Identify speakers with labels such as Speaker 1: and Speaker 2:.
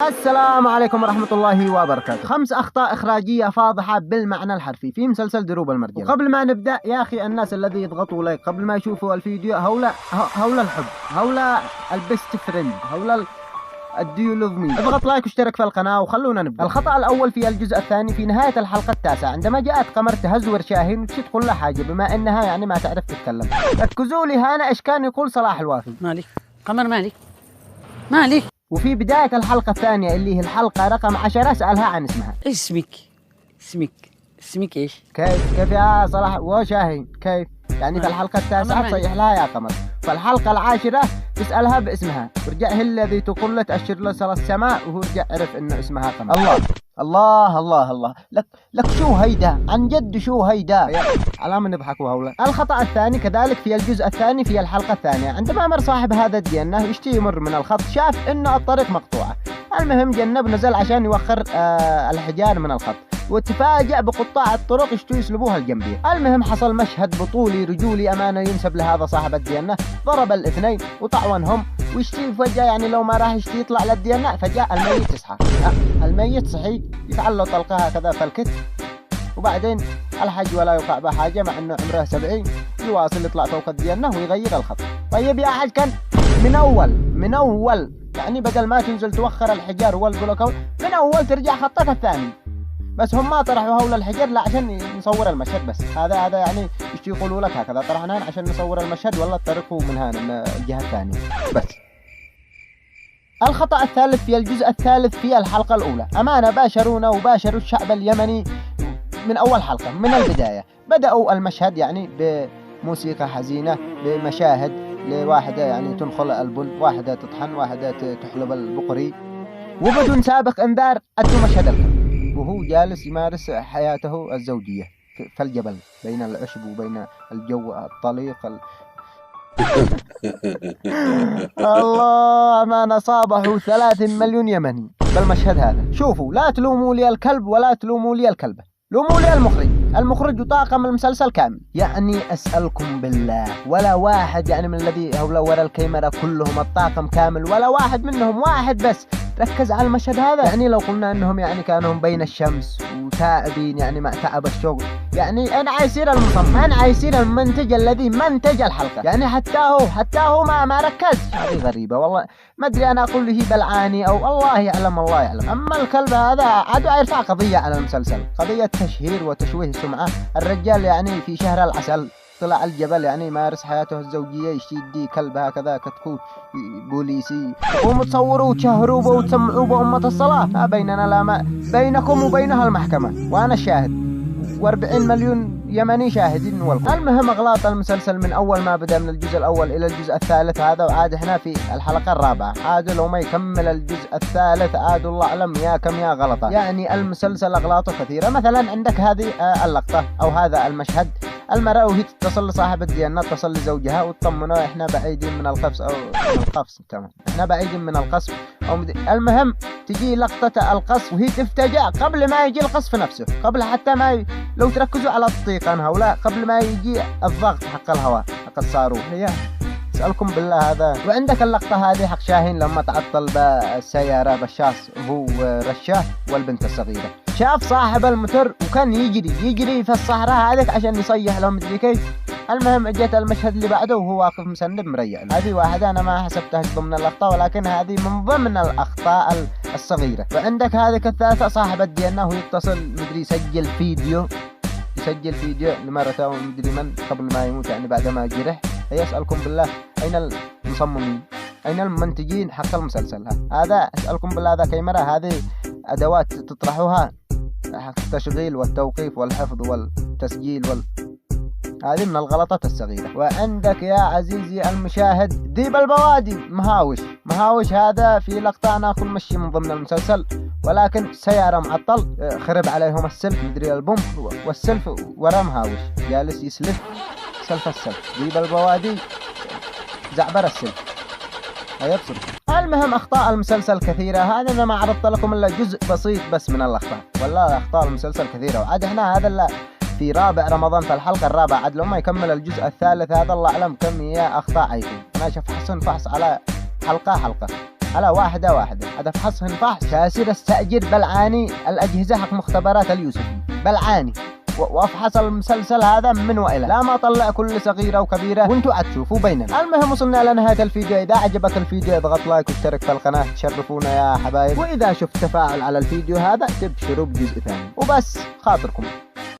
Speaker 1: السلام عليكم ورحمة الله وبركاته. 5 أخطاء إخراجية فاضحة بالمعنى الحرفي في مسلسل دروب المرجلة. وقبل ما نبدأ يا أخي الناس الذي يضغطوا لايك قبل ما يشوفوا الفيديو هولا الحب، هولا البيست فريند، هولا الديو لوف مي. اضغط لايك واشترك في القناة وخلونا نبدأ. الخطأ الأول في الجزء الثاني في نهاية الحلقة التاسعة عندما جاءت قمر تهزور شاهين وتقول له حاجة بما إنها يعني ما تعرف تتكلم. ركزوا لي هنا إيش كان يقول صلاح الوافي.
Speaker 2: مالك قمر مالك.
Speaker 1: وفي بداية الحلقة الثانية اللي هي الحلقة رقم 10 سألها عن اسمها.
Speaker 2: اسمك ايش؟
Speaker 1: كيف يا صلاح وشاهين كيف؟ يعني في الحلقة التاسعة تصيح لها يا قمر، فالحلقة العاشرة تسألها باسمها، ورجع هي الذي تقول له تأشر له صلاة السماء وهو رجع عرف انه اسمها قمر. الله لك شو هيدا عن جد، شو هيدا على ما نضحكوا هولا. الخطأ الثاني كذلك في الجزء الثاني في الحلقة الثانية عندما مر صاحب هذا الديانة يشتي يمر من الخط، شاف انه الطريق مقطوعة، المهم جنب نزل عشان يوخر الحجار من الخط، وتفاجأ بقطاع الطرق يشتوا يسلبوها الجنبية. المهم حصل مشهد بطولي رجولي أمانة ينسب لهذا صاحب الديانة، ضرب الاثنين وطعونهم ويشتي فجأة، يعني لو ما راح يشتي يطلع للديانة فجأة الميت يصحى. الميت صحي يفعل له طلقة هكذا في الكتف، وبعدين الحج ولا يوقع به حاجة مع انه عمره 70 يواصل يطلع فوق الديانة ويغير الخط. طيب يا حج كان من أول يعني بدل ما تنزل توخر الحجار والبلوكات من أول ترجع خطك الثاني، بس هم ما طرحوا هول الحجر لا عشان نصور المشهد بس. هذا يعني ايش يقولوا لك هكذا طرحنا عشان نصور المشهد ولا طرقوا من هنا من الجهة الثانية بس. الخطأ الثالث في الجزء الثالث في الحلقة الأولى أمانة باشرونا وباشروا الشعب اليمني من أول حلقة من البداية. بدأوا المشهد يعني بموسيقى حزينة بمشاهد لواحدة يعني تنخل البن، واحدة تطحن، واحدة تحلب البقري، وبدون سابق انذار أدوا مشهد الكلب وهو جالس يمارس حياته الزوجية في الجبل بين العشب وبين الجو الطليق الله ما صابه 3 مليون يمني بالمشهد هذا. شوفوا لا تلوموا لي الكلب ولا تلوموا لي الكلبة، لوموا لي المخرج وطاقم المسلسل كامل. يعني أسألكم بالله ولا واحد يعني من الذي هو ورا الكاميرا كلهم الطاقم كامل ولا واحد منهم واحد بس ركز على المشهد هذا. يعني لو قلنا انهم يعني كانوا بين الشمس وتائبين يعني مع تعب الشغل، يعني انا عايصير المصمم، انا عايصير المنتج الذي منتج الحلقة، يعني حتى هو ما ركز. هذه غريبة والله، ما ادري انا اقول له بلعاني او الله يعلم. اما الكلب هذا عاد يرفع قضية على المسلسل، قضية تشهير وتشويه سمعة. الرجال يعني في شهر العسل طلع الجبل يعني يمارس حياته الزوجية، يشتي كلب هكذا كتكوت بوليسي، قوموا تصوروا وتشهروا به وتسمعوا بأمة الصلاة. ما بيننا لا ما بينكم وبينها المحكمة وأنا الشاهد و40 مليون يمني شاهدين والقوا. المهم أغلاط المسلسل من أول ما بدأ من الجزء الأول إلى الجزء الثالث هذا، وعاد إحنا في الحلقة الرابعة، عاد لو ما يكمل الجزء الثالث عاد الله أعلم يا كم يا غلطة. يعني المسلسل أغلاطه كثيرة. مثلا عندك هذه اللقطة أو هذا المشهد، المرأة وهي تتصل لصاحب الديانة تتصل لزوجها وتطمنه احنا بعيدين من القفص او من القفص، تمام احنا بعيدين من القصف او المهم تجي لقطة القصف وهي تفتجع قبل ما يجي القصف نفسه، قبل حتى ما لو تركزوا على الطيقان هؤلاء قبل ما يجي الضغط حق الهواء حق الصاروخ. هي اسألكم بالله هذا. وعندك اللقطة هذه حق شاهين لما تعطل بالسيارة بالشاص هو رشاه والبنت الصغيرة، شاف صاحب الموتور وكان يجري في الصحراء هذيك عشان يصيح لهم مدري كيف. المهم اجت المشهد اللي بعده وهو واقف مسند مريع. هذه واحدة انا ما حسبتها ضمن الاخطاء ولكن هذه من ضمن الاخطاء الصغيرة. وعندك هذيك الثالثة صاحب الديانة وهو يتصل مدري يسجل فيديو لمرته ومدري من قبل ما يموت يعني بعد ما جرح. يسألكم بالله أين المصممين أين المنتجين حق المسلسل هذا؟ أسألكم بالله هذا كاميرا، هذه أدوات تطرحوها حق التشغيل والتوقيف والحفظ والتسجيل هذه من الغلطات الصغيرة. وعندك يا عزيزي المشاهد ديب البوادي مهاوش هذا في لقطة أنا أقول مشي من ضمن المسلسل، ولكن سيارة معطل خرب عليهم السلف مدري البوم والسلف ورا مهاوش جالس يسلف السلف ديب البوادي زعبر السلف هيبصر. المهم أخطاء المسلسل كثيرة، هذا أنا ما عرضت لكم إلا جزء بسيط بس من الأخطاء، والله أخطاء المسلسل كثيرة. وعاد إحنا هذا لا في رابع رمضان في الحلقة الرابعة، عاد لو ما يكمل الجزء الثالث هذا الله أعلم كم هي أخطاء عيكم. أنا شوف حسن فحص على حلقة على واحدة هدف حصر الفحص كاسر استأجر بلعاني الأجهزة حق مختبرات اليوسفي بلعاني وافحص المسلسل هذا من وإلى، لا ما اطلع كل صغيرة وكبيرة وانتوا تشوفوا بيننا. المهم وصلنا لنهاية الفيديو. اذا عجبك الفيديو اضغط لايك واشترك في القناة تشرفونا يا حبايب، واذا شفت تفاعل على الفيديو هذا تبشروا بجزء ثاني. وبس خاطركم.